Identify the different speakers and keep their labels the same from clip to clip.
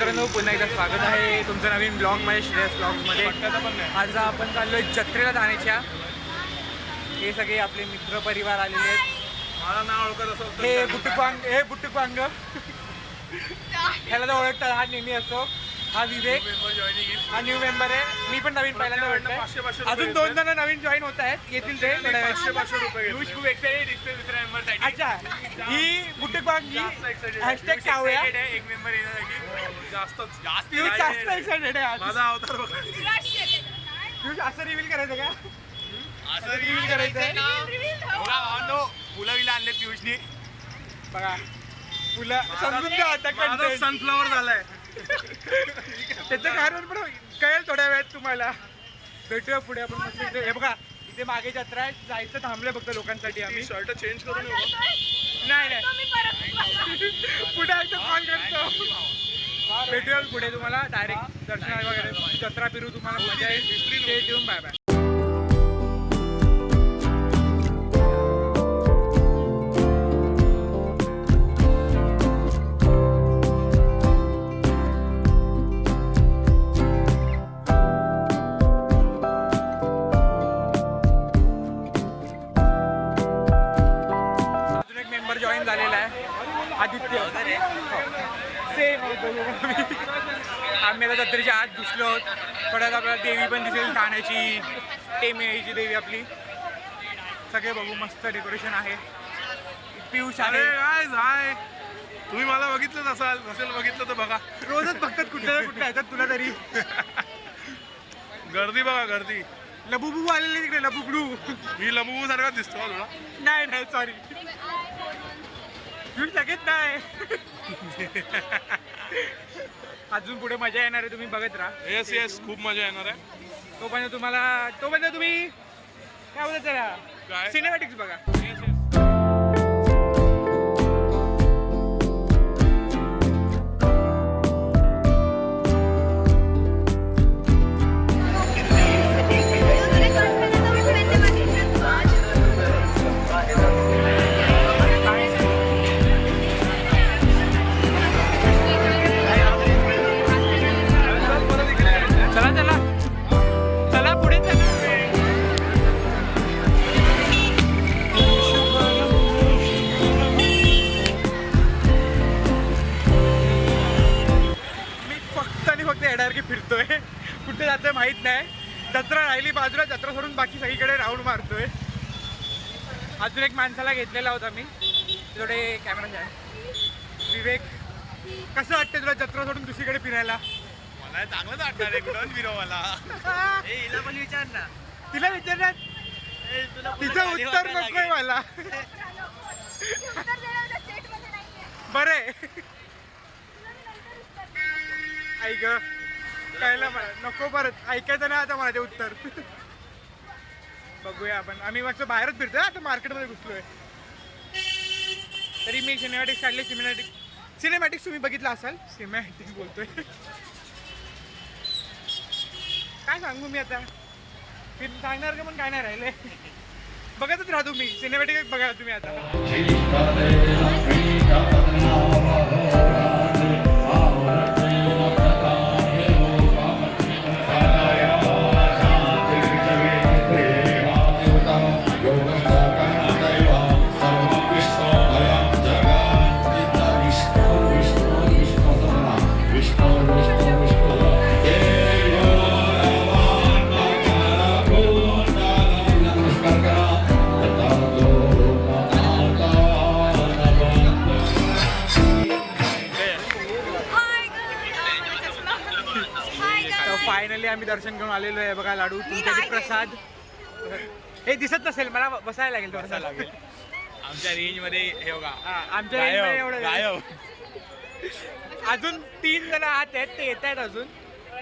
Speaker 1: मित्रांनो, पुन्हा एकदा स्वागत आहे तुमचं नवीन ब्लॉगमध्ये, श्रेयस ब्लॉग्समध्ये. आज आपण चाललोय जत्रेला जाण्याच्या. हे सगळे आपले मित्र परिवार आलेले आहेत.
Speaker 2: मला नाव ओळखत असेल तर
Speaker 1: हे बुट्टुक वांग ह्याला तर ओळखतात, हा नेहमी असतो. हा विवेक, हा न्यू मेंबर आहे. मी पण नवीन पहिल्यांदा भेटतोय. अजून 2 जण नवीन जॉईन होत आहेत, येतील ते.
Speaker 2: 500 रुपये.
Speaker 1: अच्छा, ही बुट्टुक वांग ही हॅशटॅग सावूया.
Speaker 2: एक मेंबर येण्यासाठी जास्त
Speaker 1: एक्साइटेड आहे.
Speaker 2: माझा अवतार बघा.
Speaker 1: पियुष असं रिव्हील करायचं का?
Speaker 2: असं रिव्हील करायचं फुलं विला आणले पियुषनी.
Speaker 1: बघा फुलं समजून घ्या आता.
Speaker 2: माझा सनफ्लॉवर झालाय.
Speaker 1: त्याचं कारण पण कळेल थोड्या वेळात तुम्हाला. भेटूया पुढे आपण मस्त. हे बघा इथे मागे जत्रा आहे, जायचं थांबलंय फक्त लोकांसाठी. आम्ही
Speaker 2: शर्ट चेंज करून येऊ.
Speaker 1: नाही पुढे आहे कॉल करतो. भेटूया पुढे तुम्हाला डायरेक्ट दर्शनाला वगैरे. जत्रा फिरू, तुम्हाला मजा येईल. ते ठेवून बाय बाय. जॉईन झालेला आहे आदित्य. सेम आम्ही आता जत्रेच्या आत घुसलो आहोत. थोड्यात आपल्याला देवी पण दिसेल, ठाण्याची टेमेची देवी आपली. सगळे बघू, मस्त डेकोरेशन आहे. पियुष आहे.
Speaker 2: हाय, तुम्ही मला बघितलंच असेल बघितलं तर बघा.
Speaker 1: रोजच बघतात कुठल्या कुठल्या येतात तुला तरी.
Speaker 2: गर्दी बघा, गर्दी.
Speaker 1: लबुबू आलेले तिकडे, लबुबडू.
Speaker 2: मी लबुबू सारखा दिसतो थोडा.
Speaker 1: नाही सॉरी, लगेच नाही. अजून पुढे मजा येणार आहे, तुम्ही बघत राहा.
Speaker 2: येस खूप मजा येणार आहे.
Speaker 1: तोपर्यंत तुम्ही काय बोलत त्याला, सिनेमॅटिक्स बघा. फिरतोय, कुठे जातोय माहित नाही. जत्रा राहिली बाजूला, जत्रा सोडून बाकी सगळीकडे राऊंड मारतोय. अजून एक माणसाला घेतलेला होता मी, थोडे कॅमेरा आहे. विवेक, कसं वाटतं तुला जत्रा सोडून दुसरीकडे फिरायला?
Speaker 2: मला चांगलंच वाटणार आहे. कुठं फिरव मला.
Speaker 1: हिला पण विचार ना. तिला विचारणार, तिचं उत्तर नकोय मला. बरे ऐक कळलं मला, नको परत ऐकायचं नाही आता मला ते उत्तर. बघूया आपण. आम्ही मस्त बाहेरच फिरतोय, आता मार्केटमध्ये घुसलोय. तरी मी सिनेमॅटिक्स काढले. सिनेमॅटिक्स तुम्ही बघितलं असाल. सिनेमॅटिक्स बोलतोय, काय सांगू मी आता. सांगणार का पण काय नाही राहिले. बघतच राहा तुम्ही, सिनेमॅटिक्स बघा तुम्ही आता. फायनली आम्ही दर्शन घेऊन आलेलो आहे. बघा लाडू, तुमच्यासाठी प्रसाद. हे दिसत नसेल, मला बसायला लागेल, बसायला लागेल.
Speaker 2: आमच्या रेंज मध्ये हे बघा,
Speaker 1: आमच्या रेंज मध्ये एवढं. अजून 3 जण आत आहेत, ते येत आहेत अजून.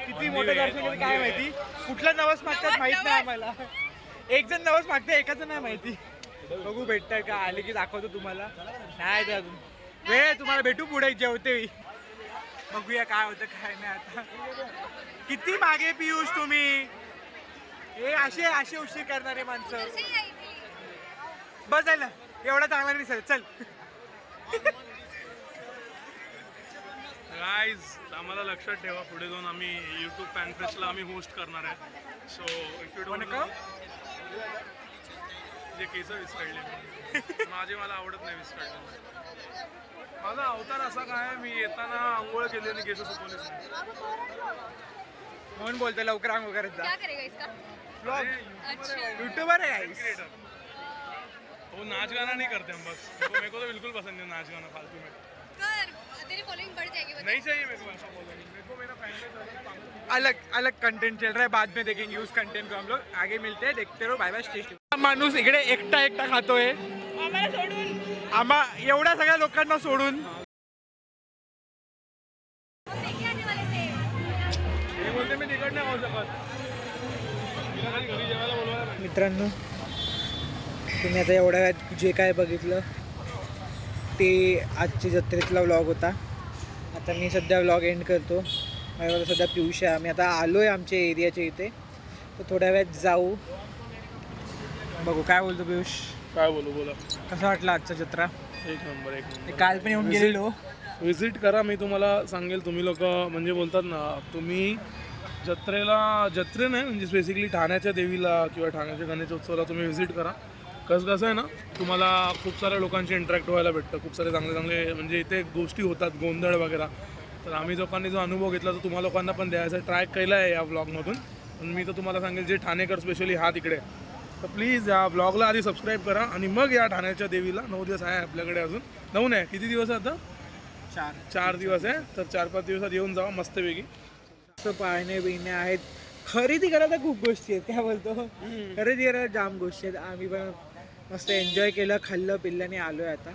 Speaker 1: किती मोठं दर्शन घेतलं काय माहिती. कुठला नवस मागतात माहित नाही आम्हाला. एक जण नवस मागते, एकाचं नाही माहिती. बघू भेटतंय का, आले की दाखवतो तुम्हाला. नाही तर अजून वेळ, तुम्हाला भेटू पुढे जेवते. बघूया काय होतं काय नाही. आता किती मागे पियुष तुम्ही. हे असे उशीर करणारे माणसं. बस झालं, एवढा चांगला नाही सर. चल
Speaker 2: गाईज आम्हाला लक्षात ठेवा, पुढे जाऊन आम्ही यूट्यूब फॅन फेस्टला आम्ही होस्ट करणार आहे. So if you don't know, जे केस विस्कळले माझे, मला आवडत नाही विस्कळले. माझा अवतार असा काय, मी येताना आंघोळ केली आणि केस सुकवलेच नाही.
Speaker 1: म्हणून बोलतो लवकर आंघोळ करत जा.
Speaker 3: क्या करेगा इसका?
Speaker 1: ब्लॉग
Speaker 3: अच्छा
Speaker 1: यूट्यूबर है गाइस.
Speaker 2: क्रिएटर वो नाच गाना नहीं करते हम बस. मेरे को तो बिल्कुल पसंद नहीं नाच गाना फालतू में.
Speaker 3: कर, तेरी फॉलोइंग बढ़ जाएगी बता.
Speaker 2: नहीं चाहिए मेरे को ऐसा बोलना. मेरे को मेरा फैन बेस
Speaker 1: अलग अलग कंटेंट चल रहा है, बाद में देखेंगे उस कंटेंट को हम लोग. आगे मिलते हैं, देखते रहो. Bye bye. स्टे. माणूस इकडे एकटा एकटा खातोय
Speaker 3: आम्हाला सोडून.
Speaker 1: आम्हा एवढ्या सगळ्या लोकांना सोडून.
Speaker 3: लेके आने वाले थे.
Speaker 2: हे बोलते मी तिकड नाही खाऊ शकत. तिला खाली घरी जेवायला बोलवायला पाहिजे.
Speaker 1: मित्रांनो, तुम्ही आता एवढ्या वेळात जे काय बघितलं ते आजच्या जत्रेतला व्लॉग होता. आता मी सध्या व्लॉग एंड करतो. माझ्यावर सध्या पियुष आहे. आम्ही आता आलो आहे आमच्या एरियाच्या इथे, तर थोड्या वेळात जाऊ. बघू काय बोलतो पियुष.
Speaker 2: काय बोलू बोला.
Speaker 1: कसं वाटलं आजचा जत्रा?
Speaker 2: एक नंबर एक नंबर.
Speaker 1: काल पण येऊन गेलेलो.
Speaker 2: विजिट करा. मी तुम्हाला सांगेल, तुम्ही लोक म्हणजे बोलतात ना, तुम्ही जत्रे नाही म्हणजे बेसिकली ठाण्याच्या देवीला किंवा ठाण्याच्या गणेशोत्सवाला तुम्ही व्हिजिट करा. कसं आहे ना, तुम्हाला खूप साऱ्या लोकांशी इंटरॅक्ट व्हायला भेटतं. खूप सारे चांगले चांगले म्हणजे इथे गोष्टी होतात, गोंधळ वगैरे. तर आम्ही लोकांनी जो अनुभव घेतला तो तुम्हा लोकांना पण द्यायचा ट्राय केला आहे या ब्लॉगमधून. पण मी तर तुम्हाला सांगेल, जे ठाणेकर स्पेशली हा तिकडे, तर प्लीज या ब्लॉगला आधी सबस्क्राईब करा आणि मग या ठाण्याच्या देवीला. 9 दिवस आहे आपल्याकडे, अजून 9 नाही, किती दिवस आहे आता? 4 दिवस आहे. तर 4-5 दिवसात येऊन जावा मस्तपैकी. पाळणे बिळणे आहेत, खरेदी करायला खूप गोष्टी आहेत. काय बोलतो, खरेदी करायला जाम गोष्टी आहेत. आम्ही पण मस्त एन्जॉय केलं, खाल्लं पिल्लं आणि आलोय आता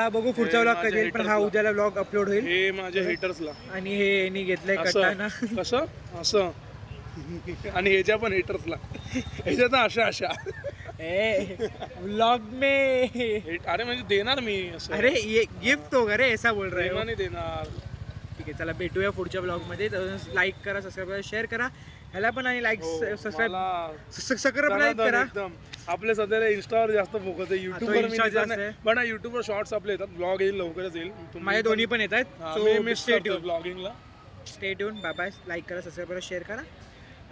Speaker 2: बघू पुढचा व्लॉग कधी येईल. पण हा उद्याला व्लॉग अपलोड होईल. हे माझ्या हेटर्सला. आणि हे यांनी घेतलंय कटाना. कसं असं आणि ह्याच्या पण हेटर्सला, ह्याच्या तर अशा व्लॉग में. अरे म्हणजे देणार मी असं. अरे ये गिफ्ट हो रे, ऐसा बोल रहा है. देणार. ठीक आहे, चला भेटूया पुढच्या ब्लॉगमध्ये. लाईक करा, सबस्क्राईब करा, शेअर करा ह्याला पण. आणि लाईक सबस्क्राईब करा. आपले सध्याला इंस्टावर जास्त फोकस आहे. युट्यूबवर पण युट्यूबवर शॉर्ट्स आपले येतात. ब्लॉग येईल, लवकरच येईल. माझे दोन्ही पण येत आहेत. ब्लॉगिंगला stay tune. Bye bye. Like करा, सबस्क्राईब करा, शेअर करा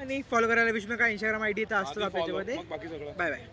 Speaker 2: आणि फॉलो करायला विसरू नका. इंस्टाग्राम आयडी तर असतो आपल्याच्यामध्ये. Bye bye.